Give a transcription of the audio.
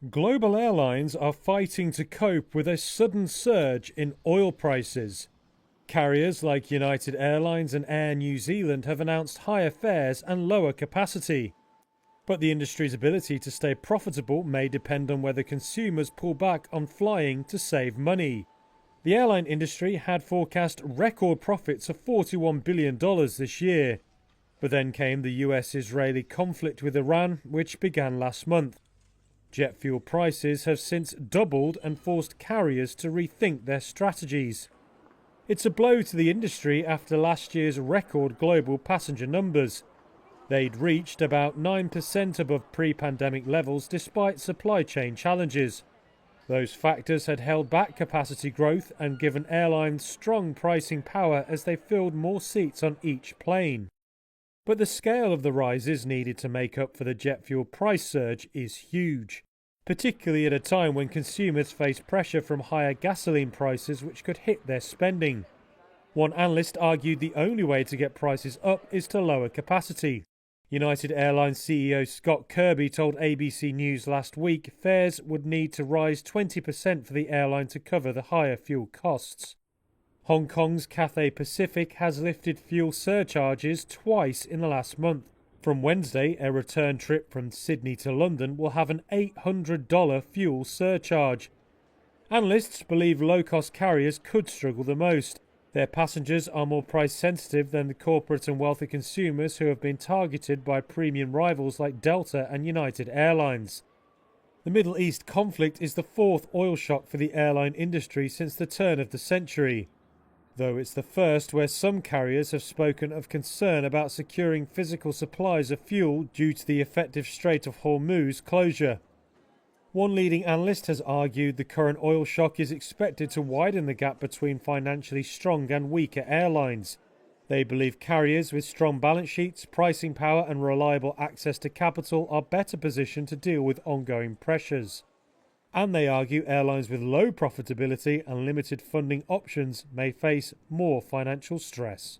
Global airlines are fighting to cope with a sudden surge in oil prices. Carriers like United Airlines and Air New Zealand have announced higher fares and lower capacity. But the industry's ability to stay profitable may depend on whether consumers pull back on flying to save money. The airline industry had forecast record profits of $41 billion this year. But then came the US-Israeli conflict with Iran, which began last month. Jet fuel prices have since doubled and forced carriers to rethink their strategies. It's a blow to the industry after last year's record global passenger numbers. They'd reached about 9% above pre-pandemic levels despite supply chain challenges. Those factors had held back capacity growth and given airlines strong pricing power as they filled more seats on each plane. But the scale of the rises needed to make up for the jet fuel price surge is huge, particularly at a time when consumers face pressure from higher gasoline prices which could hit their spending. One analyst argued the only way to get prices up is to lower capacity. United Airlines CEO Scott Kirby told ABC News last week fares would need to rise 20% for the airline to cover the higher fuel costs. Hong Kong's Cathay Pacific has lifted fuel surcharges twice in the last month. From Wednesday, a return trip from Sydney to London will have an $800 fuel surcharge. Analysts believe low-cost carriers could struggle the most. Their passengers are more price-sensitive than the corporate and wealthy consumers who have been targeted by premium rivals like Delta and United Airlines. The Middle East conflict is the fourth oil shock for the airline industry since the turn of the century, though it's the first where some carriers have spoken of concern about securing physical supplies of fuel due to the effective Strait of Hormuz closure. One leading analyst has argued the current oil shock is expected to widen the gap between financially strong and weaker airlines. They believe carriers with strong balance sheets, pricing power and reliable access to capital are better positioned to deal with ongoing pressures. And they argue airlines with low profitability and limited funding options may face more financial stress.